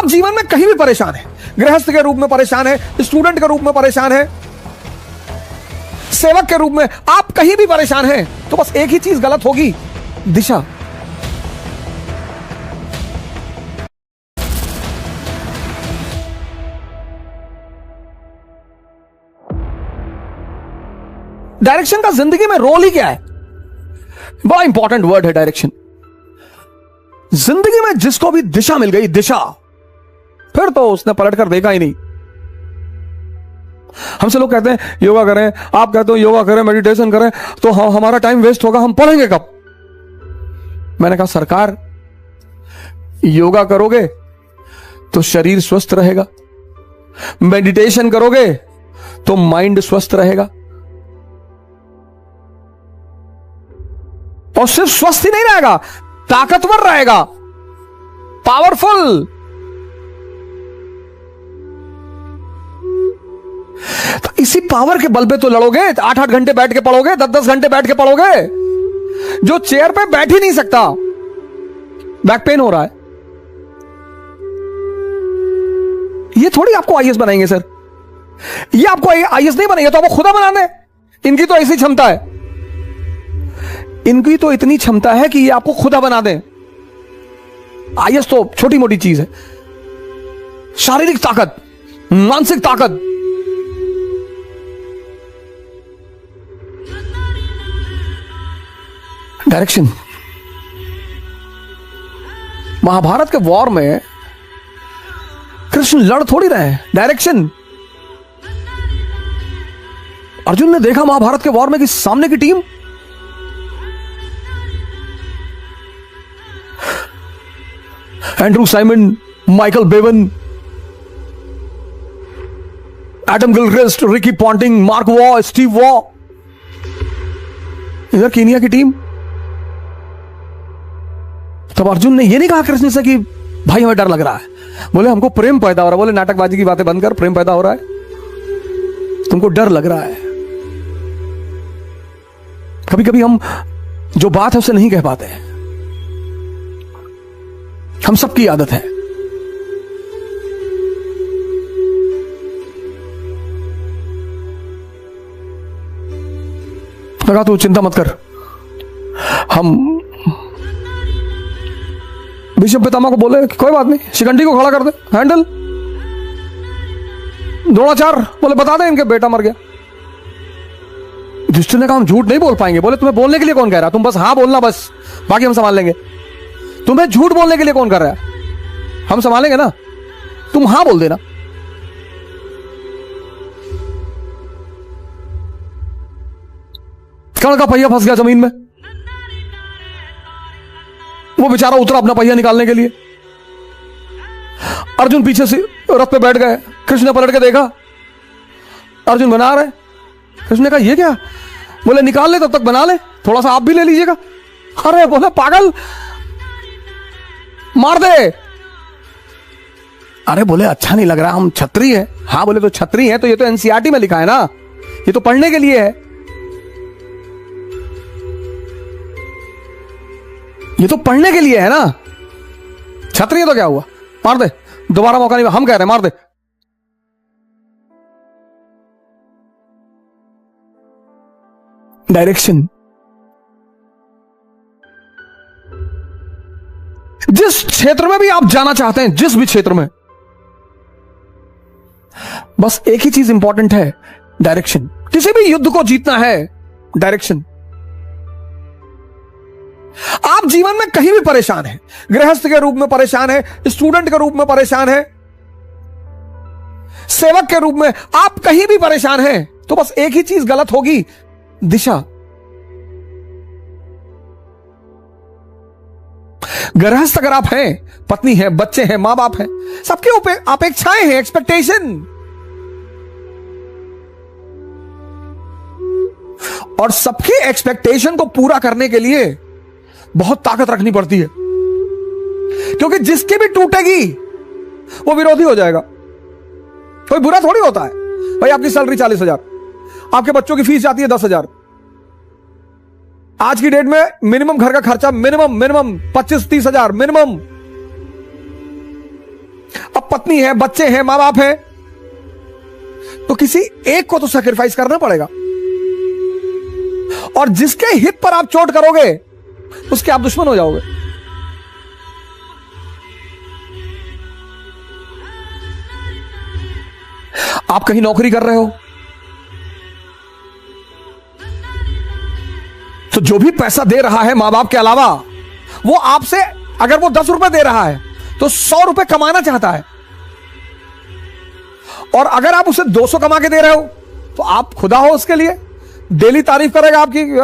आप जीवन में कहीं भी परेशान हैं, गृहस्थ के रूप में परेशान है, स्टूडेंट के रूप में परेशान है, सेवक के रूप में, आप कहीं भी परेशान हैं, तो बस एक ही चीज गलत होगी, दिशा। डायरेक्शन का जिंदगी में रोल ही क्या है? बड़ा इंपॉर्टेंट वर्ड है डायरेक्शन। जिंदगी में जिसको भी दिशा मिल गई, दिशा, फिर तो उसने पलटकर देखा ही नहीं। हमसे लोग कहते हैं योगा करें, आप कहते हो योगा करें, मेडिटेशन करें, तो हमारा टाइम वेस्ट होगा, हम पढ़ेंगे कब? मैंने कहा सरकार, योगा करोगे तो शरीर स्वस्थ रहेगा, मेडिटेशन करोगे तो माइंड स्वस्थ रहेगा, और सिर्फ स्वस्थ ही नहीं रहेगा, ताकतवर रहेगा, पावरफुल। तो इसी पावर के बल पे तो लड़ोगे, 8-8 घंटे बैठ के पढ़ोगे, 10-10 घंटे बैठ के पढ़ोगे। जो चेयर पे बैठ ही नहीं सकता, बैक पेन हो रहा है, ये थोड़ी आपको आईएएस बनाएंगे सर, ये आपको आईएएस नहीं बनाएंगे, तो आपको खुदा बना दे। इनकी तो ऐसी क्षमता है, इनकी तो इतनी क्षमता है कि ये आपको खुदा बना दें। आईएएस तो छोटी मोटी चीज है, शारीरिक ताकत, मानसिक ताकत। डायरेक्शन। महाभारत के वॉर में कृष्ण लड़ थोड़ी रहे हैं, डायरेक्शन। अर्जुन ने देखा महाभारत के वॉर में कि सामने की team Andrew Simon, Michael Bevan, Adam Gilchrist, Ricky Ponting, mark Waugh, Steve Waugh, इधर कीनिया की टीम। तब अर्जुन ने यह नहीं कहा कृष्ण से कि भाई हमें डर लग रहा है, बोले हमको प्रेम पैदा हो रहा है। बोले नाटकबाजी की बातें बंद कर, प्रेम पैदा हो रहा है, तुमको डर लग रहा है। कभी कभी हम जो बात है उसे नहीं कह पाते हैं, हम सबकी आदत है। लगा तू चिंता मत कर, हम बिशप पितामह को बोले कोई बात नहीं, शिखंडी को खड़ा कर दे, हैंडल, द्रोणाचार्य बोले बता दे इनके बेटा मर गया। युधिष्ठिर ने कहा हम झूठ नहीं बोल पाएंगे। बोले तुम्हें बोलने के लिए कौन कह रहा, तुम बस हाँ बोलना, बस बाकी हम संभाल लेंगे। तुम्हें झूठ बोलने के लिए कौन कर रहा है, हम संभालेंगे ना, तुम हाँ बोल देना। कर्ण का पहिया फंस गया जमीन में, वो बेचारा उतरा अपना पहिया निकालने के लिए। अर्जुन पीछे से रथ पे बैठ गए, कृष्ण ने पलट के देखा, अर्जुन बना रहे। कृष्ण ने कहा ये क्या? बोले निकाल ले तब तक बना ले, थोड़ा सा आप भी ले लीजिएगा। अरे बोले पागल, मार दे। अरे बोले अच्छा नहीं लग रहा, हम छत्री हैं। हाँ बोले तो छत्री हैं तो ये तो एनसीईआरटी में लिखा है ना, ये तो पढ़ने के लिए है, ये तो पढ़ने के लिए है ना, छत्री है तो क्या हुआ, मार दे, दोबारा मौका नहीं, हम कह रहे हैं मार दे। डायरेक्शन। जिस क्षेत्र में भी आप जाना चाहते हैं, जिस भी क्षेत्र में, बस एक ही चीज इंपॉर्टेंट है, डायरेक्शन। किसी भी युद्ध को जीतना है, डायरेक्शन। आप जीवन में कहीं भी परेशान हैं, गृहस्थ के रूप में परेशान है, स्टूडेंट के रूप में परेशान है, सेवक के रूप में, आप कहीं भी परेशान हैं, तो बस एक ही चीज गलत होगी, दिशा। गृहस्थ अगर आप हैं, पत्नी है, बच्चे हैं, मां बाप हैं, सबके अपेक्षाएं हैं, एक्सपेक्टेशन, और सबकी एक्सपेक्टेशन को पूरा करने के लिए बहुत ताकत रखनी पड़ती है, क्योंकि जिसकी भी टूटेगी वो विरोधी हो जाएगा। कोई बुरा थोड़ी होता है भाई, आपकी सैलरी 40,000, आपके बच्चों की फीस जाती है 10,000, आज की डेट में मिनिमम घर का खर्चा मिनिमम 25-30 हजार मिनिमम। पत्नी है, बच्चे हैं, मां बाप है, तो किसी एक को तो सैक्रिफाइस करना पड़ेगा। और जिसके हित पर आप चोट करोगे उसके आप दुश्मन हो जाओगे। आप कहीं नौकरी कर रहे हो तो जो भी पैसा दे रहा है मां बाप के अलावा, वो आपसे अगर वो 10 रुपए दे रहा है तो 100 रुपए कमाना चाहता है। और अगर आप उसे 200 कमा के दे रहे हो तो आप खुदा हो उसके लिए, डेली तारीफ करेगा आपकी।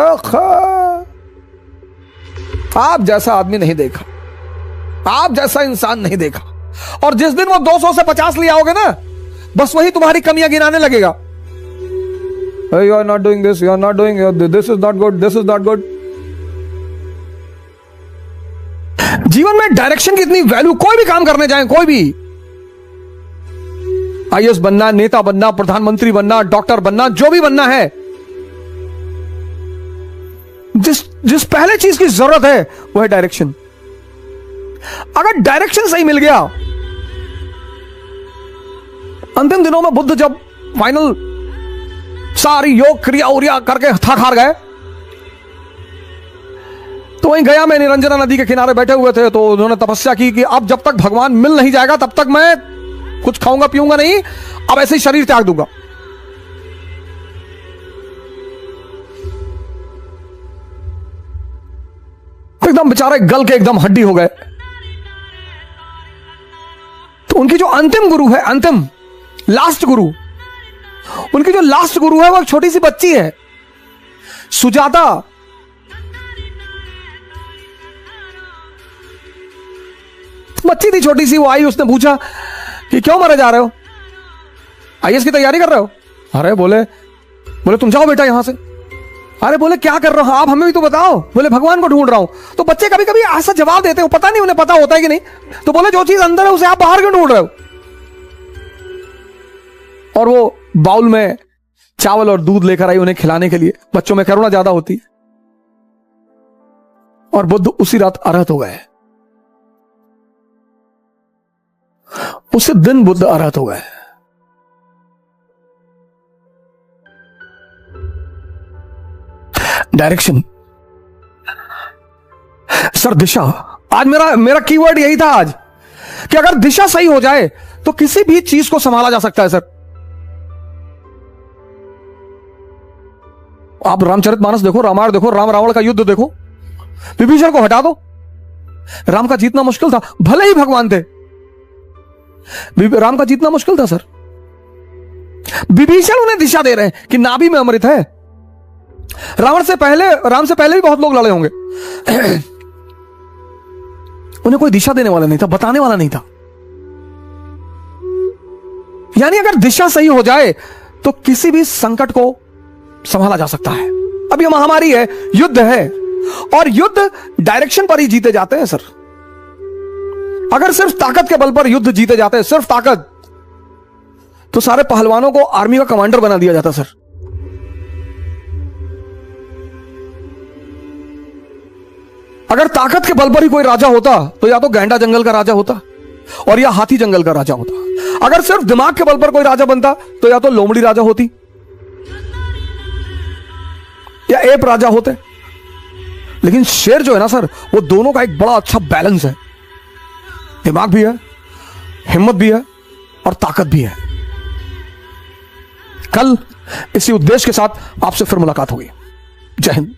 आप जैसा आदमी नहीं देखा, आप जैसा इंसान नहीं देखा। और जिस दिन वो 200 से 50 ले आओगे ना, बस वही तुम्हारी कमियां गिनाने लगेगा। You are not doing this, you are not doing this, is not good, this is not good. जीवन में डायरेक्शन की इतनी वैल्यू, कोई भी काम करने जाएं, कोई भी, आईएएस बनना, नेता बनना, प्रधानमंत्री बनना, डॉक्टर बनना, जो भी बनना है, जिस पहले चीज की जरूरत है वो है डायरेक्शन। अगर डायरेक्शन सही मिल गया, अंतिम दिनों में बुद्ध जब फाइनल सारी योग क्रिया उरिया करके थक हार गए, तो वहीं गया में निरंजना नदी के किनारे बैठे हुए थे, तो उन्होंने तपस्या की कि अब जब तक भगवान मिल नहीं जाएगा तब तक मैं कुछ खाऊंगा पीऊंगा नहीं, अब ऐसे ही शरीर त्याग दूंगा। एकदम बेचारे गल के एकदम हड्डी हो गए। तो उनकी जो अंतिम गुरु है, अंतिम लास्ट गुरु, उनकी जो लास्ट गुरु है वो एक छोटी सी बच्ची है, सुजाता। बच्ची थी छोटी सी, वो आई, उसने पूछा कि क्यों मरे जा रहे हो, आईएएस की तैयारी कर रहे हो? अरे बोले तुम जाओ बेटा यहां से। अरे बोले क्या कर रहे हो आप, हमें भी तो बताओ। बोले भगवान को ढूंढ रहा हूं। तो बच्चे कभी कभी ऐसा जवाब देते हो, पता नहीं उन्हें पता होता है कि नहीं। तो बोले जो चीज अंदर है उसे आप बाहर क्यों ढूंढ रहे हो? और वो बाउल में चावल और दूध लेकर आई उन्हें खिलाने के लिए। बच्चों में करुणा ज्यादा होती है। और बुद्ध उसी रात अरहत हो गए, उसी दिन बुद्ध अरहत हो गए। डायरेक्शन सर, दिशा। आज मेरा कीवर्ड यही था आज, कि अगर दिशा सही हो जाए तो किसी भी चीज को संभाला जा सकता है। सर आप रामचरितमानस देखो, रामायण देखो, राम रावण का युद्ध देखो, विभीषण को हटा दो, राम का जीतना मुश्किल था। भले ही भगवान थे, राम का जीतना मुश्किल था सर। विभीषण उन्हें दिशा दे रहे हैं कि नाभि में अमृत है। राम से पहले भी बहुत लोग लड़े होंगे। उन्हें कोई दिशा देने वाला नहीं था, बताने वाला नहीं था। यानी अगर दिशा सही हो जाए तो किसी भी संकट को संभाला जा सकता है। अब यह महामारी है, युद्ध है, और युद्ध डायरेक्शन पर ही जीते जाते हैं सर। अगर सिर्फ ताकत के बल पर युद्ध जीते जाते हैं, सिर्फ ताकत, तो सारे पहलवानों को आर्मी का कमांडर बना दिया जाता सर। अगर ताकत के बल पर ही कोई राजा होता तो या तो गैंडा जंगल का राजा होता और या हाथी जंगल का राजा होता। अगर सिर्फ दिमाग के बल पर कोई राजा बनता तो या तो लोमड़ी राजा होती या एप राजा होते। लेकिन शेर जो है ना सर, वो दोनों का एक बड़ा अच्छा बैलेंस है। दिमाग भी है, हिम्मत भी है और ताकत भी है। कल इसी उद्देश्य के साथ आपसे फिर मुलाकात होगी। जय हिंद।